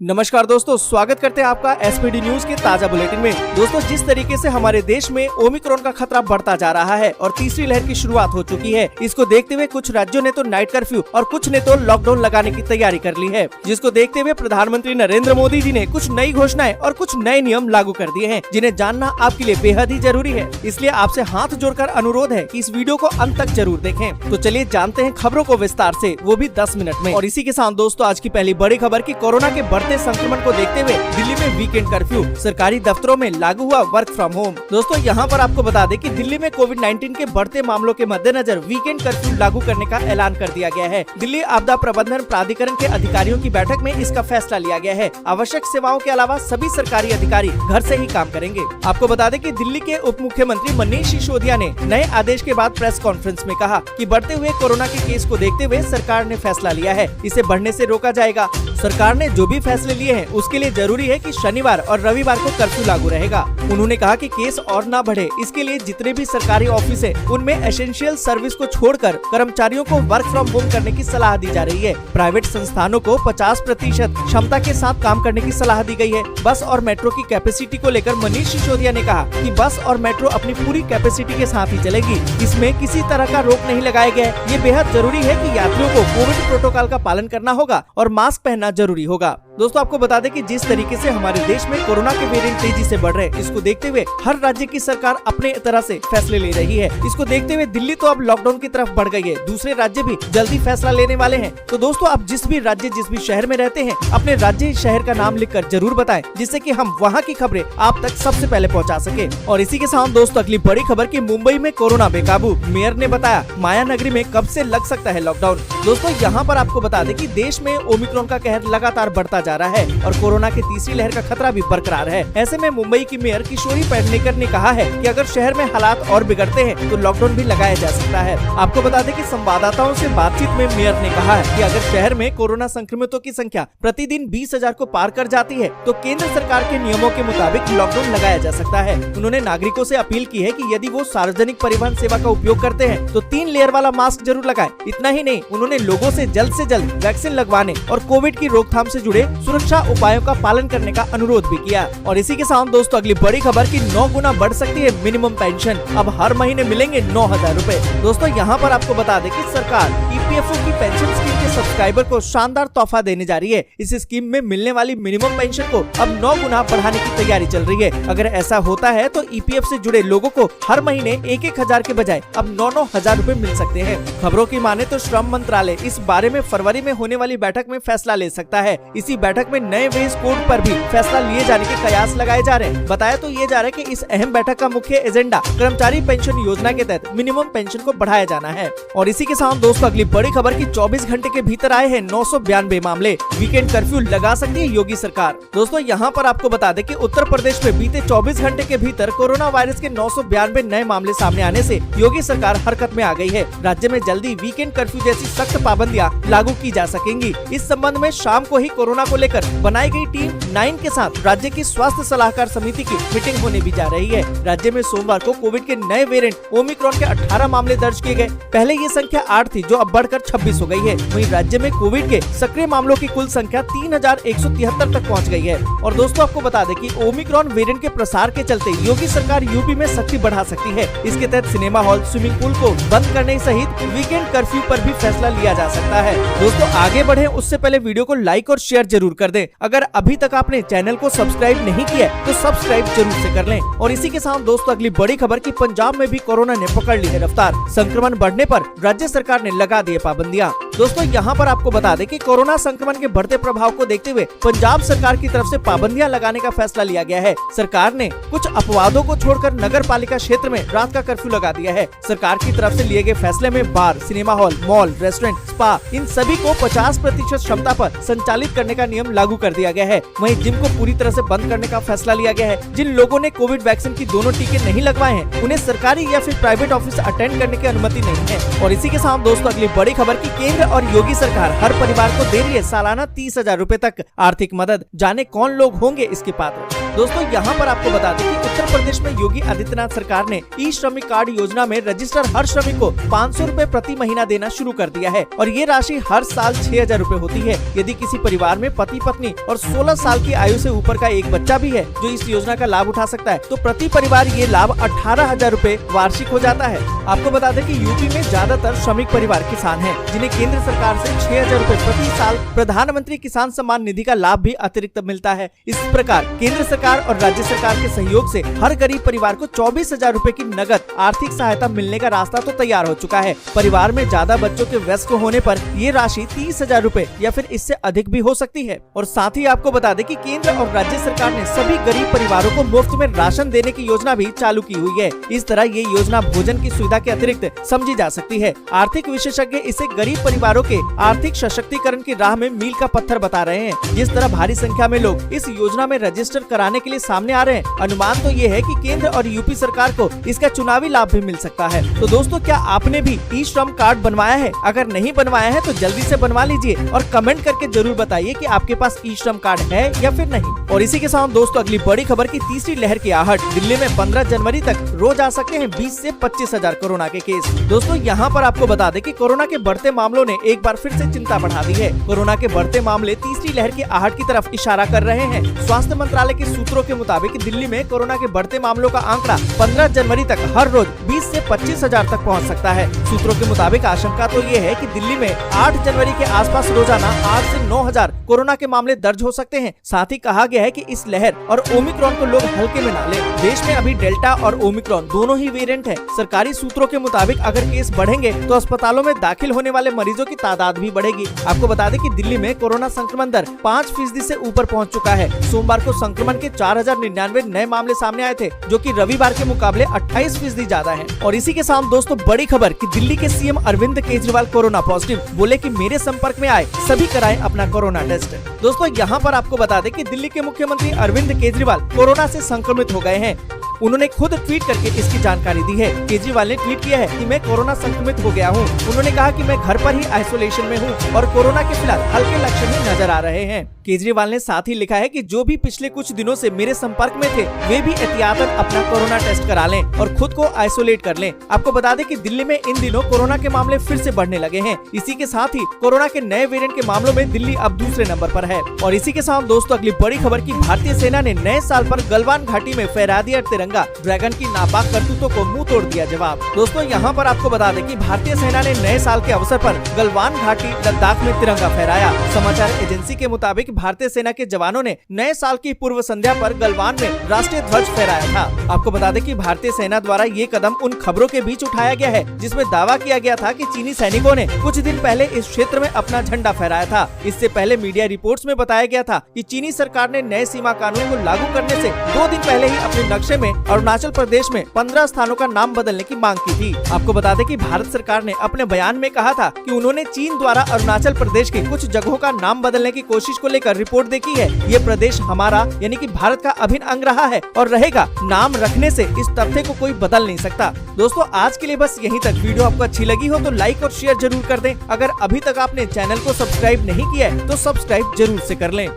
नमस्कार दोस्तों, स्वागत करते हैं आपका एसपीडी न्यूज के ताजा बुलेटिन में। दोस्तों, जिस तरीके से हमारे देश में ओमिक्रॉन का खतरा बढ़ता जा रहा है और तीसरी लहर की शुरुआत हो चुकी है, इसको देखते हुए कुछ राज्यों ने तो नाइट कर्फ्यू और कुछ ने तो लॉकडाउन लगाने की तैयारी कर ली है, जिसको देखते हुए प्रधानमंत्री नरेंद्र मोदी जी ने कुछ नई घोषणाएं और कुछ नए नियम लागू कर दिए हैं, जिन्हें जानना आपके लिए बेहद ही जरूरी है। इसलिए आपसे हाथ जोड़कर अनुरोध है कि इस वीडियो को अंत तक जरूर देखें। तो चलिए जानते हैं खबरों को विस्तार से, वो भी 10 मिनट में। और इसी के साथ दोस्तों, आज की पहली बड़ी खबर की कोरोना के बढ़ते संक्रमण को देखते हुए दिल्ली में वीकेंड कर्फ्यू, सरकारी दफ्तरों में लागू हुआ वर्क फ्रॉम होम। दोस्तों, यहाँ पर आपको बता दें कि दिल्ली में कोविड-19 के बढ़ते मामलों के मद्देनजर वीकेंड कर्फ्यू लागू करने का ऐलान कर दिया गया है। दिल्ली आपदा प्रबंधन प्राधिकरण के अधिकारियों की बैठक में इसका फैसला लिया गया है। आवश्यक सेवाओं के अलावा सभी सरकारी अधिकारी घर से ही काम करेंगे। आपको बता दें कि दिल्ली के उप मुख्यमंत्री मनीष सिसोदिया ने नए आदेश के बाद प्रेस कॉन्फ्रेंस में कहा कि बढ़ते हुए कोरोना के केस को देखते हुए सरकार ने फैसला लिया है, इसे बढ़ने से रोका जाएगा। सरकार ने जो भी फैसले लिए हैं उसके लिए जरूरी है कि शनिवार और रविवार को कर्फ्यू लागू रहेगा। उन्होंने कहा कि केस और न बढ़े, इसके लिए जितने भी सरकारी ऑफिस है उनमें एसेंशियल सर्विस को छोड़कर कर्मचारियों को वर्क फ्रॉम होम करने की सलाह दी जा रही है। प्राइवेट संस्थानों को 50% क्षमता के साथ काम करने की सलाह दी गई है। बस और मेट्रो की कैपेसिटी को लेकर मनीष सिसोदिया ने कहा कि बस और मेट्रो अपनी पूरी कैपेसिटी के साथ ही चलेगी, इसमें किसी तरह का रोक नहीं लगाया गया है। ये बेहद जरूरी है कि यात्रियों को कोविड प्रोटोकॉल का पालन करना होगा और मास्क पहनना जरूरी होगा। दोस्तों, आपको बता दें कि जिस तरीके से हमारे देश में कोरोना के वेरिएंट तेजी से बढ़ रहे हैं, इसको देखते हुए हर राज्य की सरकार अपने तरह से फैसले ले रही है। इसको देखते हुए दिल्ली तो अब लॉकडाउन की तरफ बढ़ गई है, दूसरे राज्य भी जल्दी फैसला लेने वाले हैं। तो दोस्तों, आप जिस भी राज्य जिस भी शहर में रहते हैं, अपने राज्य शहर का नाम लिखकर जरूर बताएं, जिससे कि हम वहां की खबरें आप तक सबसे पहले पहुंचा सके। और इसी के साथ दोस्तों, अगली बड़ी खबर की मुंबई में कोरोना बेकाबू, मेयर ने बताया माया नगरी में कब से लग सकता है लॉकडाउन। दोस्तों, यहाँ पर आपको बता दें कि देश में ओमिक्रॉन का कहर लगातार बढ़ता जा रहा है और कोरोना की तीसरी लहर का खतरा भी बरकरार है। ऐसे में मुंबई की मेयर किशोरी पेडनेकर ने कहा है कि अगर शहर में हालात और बिगड़ते हैं तो लॉकडाउन भी लगाया जा सकता है। आपको बता दें कि संवाददाताओं से बातचीत में मेयर ने कहा है कि अगर शहर में कोरोना संक्रमितों की संख्या प्रतिदिन 20,000 को पार कर जाती है तो केंद्र सरकार के नियमों के मुताबिक लॉकडाउन लगाया जा सकता है। उन्होंने नागरिकों से अपील की है कि यदि वो सार्वजनिक परिवहन सेवा का उपयोग करते हैं तो 3 लेयर वाला मास्क जरूर लगाएं। इतना ही नहीं, उन्होंने लोगों से जल्द वैक्सीन लगवाने और कोविड की रोकथाम से जुड़े सुरक्षा उपायों का पालन करने का अनुरोध भी किया। और इसी के साथ दोस्तों, अगली बड़ी खबर की 9 गुना बढ़ सकती है मिनिमम पेंशन, अब हर महीने मिलेंगे 9,000 रूपए। दोस्तों, यहाँ पर आपको बता दें कि सरकार ईपीएफओ की पेंशन स्कीम के सब्सक्राइबर को शानदार तोहफा देने जा रही है। इस स्कीम में मिलने वाली मिनिमम पेंशन को अब 9 गुना बढ़ाने की तैयारी चल रही है। अगर ऐसा होता है तो ईपीएफ से जुड़े लोगों को हर महीने 1,000 के बजाय अब 9,000 रूपए मिल सकते हैं। खबरों की माने तो श्रम मंत्रालय इस बारे में फरवरी में होने वाली बैठक में फैसला ले सकता है। इसी बैठक में नए वेज कोड पर भी फैसला लिए जाने के कयास लगाए जा रहे हैं। बताया तो ये जा रहा है कि इस अहम बैठक का मुख्य एजेंडा कर्मचारी पेंशन योजना के तहत मिनिमम पेंशन को बढ़ाया जाना है। और इसी के साथ दोस्तों, अगली बड़ी खबर की 24 घंटे के भीतर आए हैं 992 मामले, वीकेंड कर्फ्यू लगा सकती है योगी सरकार। दोस्तों, यहाँ पर आपको बता दें कि उत्तर प्रदेश में बीते 24 घंटे के भीतर कोरोना वायरस के 992 नए मामले सामने आने से योगी सरकार हरकत में आ गई है। राज्य में जल्दी वीकेंड कर्फ्यू जैसी सख्त पाबंदियां लागू की जा सकेंगी। इस संबंध में शाम को ही कोरोना को लेकर बनाई गई टीम 9 के साथ राज्य की स्वास्थ्य सलाहकार समिति की मीटिंग होने भी जा रही है। राज्य में सोमवार को कोविड के नए वेरिएंट ओमिक्रॉन के 18 मामले दर्ज किए गए। पहले ये संख्या 8 थी, जो अब बढ़कर 26 हो गई है। वहीं राज्य में कोविड के सक्रिय मामलों की कुल संख्या 3,173 तक पहुंच गई है। और दोस्तों, आपको बता दें कि ओमिक्रॉन वेरिएंट के प्रसार के चलते योगी सरकार यूपी में सख्ती बढ़ा सकती है। इसके तहत सिनेमा हॉल, स्विमिंग पूल को बंद करने सहित वीकेंड कर्फ्यू पर भी फैसला लिया जा सकता है। दोस्तों, आगे बढ़े उससे पहले वीडियो को लाइक और शेयर जरूर कर दें। अगर अभी तक आपने चैनल को सब्सक्राइब नहीं किया तो सब्सक्राइब जरूर से कर लें। और इसी के साथ दोस्तों, अगली बड़ी खबर की पंजाब में भी कोरोना ने पकड़ ली है रफ्तार। संक्रमण बढ़ने पर राज्य सरकार ने लगा दिए पाबंदियां। दोस्तों, यहाँ पर आपको बता दें कि कोरोना संक्रमण के बढ़ते प्रभाव को देखते हुए पंजाब सरकार की तरफ से पाबंदियां लगाने का फैसला लिया गया है। सरकार ने कुछ अपवादों को छोड़कर नगर पालिका क्षेत्र में रात का कर्फ्यू लगा दिया है। सरकार की तरफ से लिए गए फैसले में bar, cinema hall, mall, restaurant, spa, इन सभी को 50% क्षमता पर संचालित करने का नियम लागू कर दिया गया है। वहीं जिम को पूरी तरह से बंद करने का फैसला लिया गया है। जिन लोगों ने कोविड वैक्सीन की दोनों टीके नहीं लगवाए हैं, उन्हें सरकारी या फिर प्राइवेट ऑफिस अटेंड करने की अनुमति नहीं है। और इसी के साथ दोस्तों, अगली बड़ी खबर की केंद्र और योगी सरकार हर परिवार को दे रही है सालाना 30,000 रूपए तक आर्थिक मदद। जाने कौन लोग होंगे इसके पात्र। दोस्तों, यहाँ पर आपको बता दें कि उत्तर प्रदेश में योगी आदित्यनाथ सरकार ने ई श्रमिक कार्ड योजना में रजिस्टर्ड हर श्रमिक को 500 रूपए प्रति महीना देना शुरू कर दिया है। और ये राशि हर साल 6,000 रूपए होती है। यदि किसी परिवार में पति पत्नी और 16 साल की आयु से ऊपर का एक बच्चा भी है जो इस योजना का लाभ उठा सकता है, तो प्रति परिवार ये लाभ 18,000 रूपए वार्षिक हो जाता है। आपको बता दें कि यूपी में ज्यादातर श्रमिक परिवार किसान हैं, जिन्हें केंद्र सरकार से 6,000 रूपए प्रति साल प्रधानमंत्री किसान सम्मान निधि का लाभ भी अतिरिक्त मिलता है। इस प्रकार केंद्र सरकार और राज्य सरकार के सहयोग से हर गरीब परिवार को 24,000 रूपए की नगद आर्थिक सहायता मिलने का रास्ता तो तैयार हो चुका है। परिवार में ज्यादा बच्चों के वयस्क होने पर ये राशि 30,000 रूपए या फिर इससे अधिक भी हो सकती है। और साथ ही आपको बता दें कि केंद्र और राज्य सरकार ने सभी गरीब परिवारों को मुफ्त में राशन देने की योजना भी चालू की हुई है। इस तरह ये योजना भोजन की सुविधा के अतिरिक्त समझी जा सकती है। आर्थिक विशेषज्ञ इसे गरीब परिवारों के आर्थिक सशक्तिकरण की राह में मील का पत्थर बता रहे हैं। जिस तरह भारी संख्या में लोग इस योजना में रजिस्टर कराने के लिए सामने आ रहे हैं, अनुमान तो ये है कि केंद्र और यूपी सरकार को इसका चुनावी लाभ भी मिल सकता है। तो दोस्तों, क्या आपने भी ई श्रम कार्ड बनवाया है? अगर नहीं बनवाया है तो जल्दी से बनवा लीजिए और कमेंट करके जरूर बताइए कि आपके पास ई श्रम कार्ड है या फिर नहीं। और इसी के साथ दोस्तों, अगली बड़ी खबर की तीसरी लहर की आहट। दिल्ली में 15 जनवरी तक रोज आ सकते हैं 20 से 25,000 कोरोना के केस। दोस्तों, यहाँ पर आपको बता दें कि कोरोना के बढ़ते मामलों ने एक बार फिर से चिंता बढ़ा दी है। कोरोना के बढ़ते मामले तीसरी लहर की आहट की तरफ इशारा कर रहे हैं। स्वास्थ्य मंत्रालय के सूत्रों के मुताबिक दिल्ली में कोरोना के बढ़ते मामलों का आंकड़ा 15 जनवरी तक हर रोज 20 से 25,000 तक पहुँच सकता है। सूत्रों के मुताबिक आशंका तो ये है कि दिल्ली में 8 जनवरी के आसपास रोजाना 8 से 9,000 कोरोना के मामले दर्ज हो सकते हैं। साथ ही कहा गया है कि इस लहर और ओमिक्रॉन को लोग हल्के में न लें। देश में अभी डेल्टा और ओमिक्रॉन दोनों ही वेरिएंट है। सरकारी सूत्रों के मुताबिक अगर केस बढ़ेंगे तो अस्पतालों में दाखिल होने वाले मरीजों की तादाद भी बढ़ेगी। आपको बता दें कि दिल्ली में कोरोना संक्रमण दर 5% से ऊपर पहुंच चुका है। सोमवार को संक्रमण के 4,099 नए मामले सामने आए थे, जो कि रविवार के मुकाबले 28% ज्यादा है। और इसी के साथ दोस्तों, बड़ी खबर कि दिल्ली के CM Arvind Kejriwal corona positive, बोले कि मेरे संपर्क में आए सभी कराएं अपना कोरोना टेस्ट। दोस्तों, यहाँ पर आपको बता दें कि दिल्ली के मुख्यमंत्री अरविंद केजरीवाल कोरोना से संक्रमित हो गए हैं। उन्होंने खुद ट्वीट करके इसकी जानकारी दी है। केजरीवाल ने ट्वीट किया है कि मैं कोरोना संक्रमित हो गया हूं। उन्होंने कहा कि मैं घर पर ही आइसोलेशन में हूं और कोरोना के फिलहाल हल्के लक्षण ही नजर आ रहे हैं। केजरीवाल ने साथ ही लिखा है कि जो भी पिछले कुछ दिनों से मेरे संपर्क में थे वे भी एहतियातन अपना कोरोना टेस्ट करा लें और खुद को आइसोलेट कर लें। आपको बता दें कि दिल्ली में इन दिनों कोरोना के मामले फिर से बढ़ने लगे हैं। इसी के साथ ही कोरोना के नए वेरिएंट के मामलों में दिल्ली अब दूसरे नंबर पर है। और इसी के साथ दोस्तों, अगली बड़ी खबर की भारतीय सेना ने नए साल पर गलवान घाटी में फहरा दिया तिरंगा। ड्रैगन की नापाक करतूतों को मुंह तोड़ दिया जवाब। दोस्तों, यहाँ पर आपको बता दें कि भारतीय सेना ने नए साल के अवसर पर गलवान घाटी लद्दाख में तिरंगा फहराया। समाचार एजेंसी के मुताबिक भारतीय सेना के जवानों ने नए साल की पूर्व संध्या पर गलवान में राष्ट्रीय ध्वज फहराया था। आपको बता दें कि भारतीय सेना द्वारा ये कदम उन खबरों के बीच उठाया गया है जिसमें दावा किया गया था कि चीनी सैनिकों ने कुछ दिन पहले इस क्षेत्र में अपना झंडा फहराया था। इससे पहले मीडिया रिपोर्ट्स में बताया गया था कि चीनी सरकार ने नए सीमा कानून को लागू करने से 2 दिन पहले ही अपने नक्शे में अरुणाचल प्रदेश में 15 स्थानों का नाम बदलने की मांग की थी। आपको बता दें कि भारत सरकार ने अपने बयान में कहा था कि उन्होंने चीन द्वारा अरुणाचल प्रदेश के कुछ जगहों का नाम बदलने की कोशिश को लेकर रिपोर्ट देखी है। ये प्रदेश हमारा यानी कि भारत का अभिन्न अंग रहा है और रहेगा। नाम रखने से इस तथ्य को कोई बदल नहीं सकता। दोस्तों, आज के लिए बस यहीं तक। वीडियो आपको अच्छी लगी हो तो लाइक और शेयर जरूर कर दें। अगर अभी तक आपने चैनल को सब्सक्राइब नहीं किया है तो सब्सक्राइब जरूर से कर लें।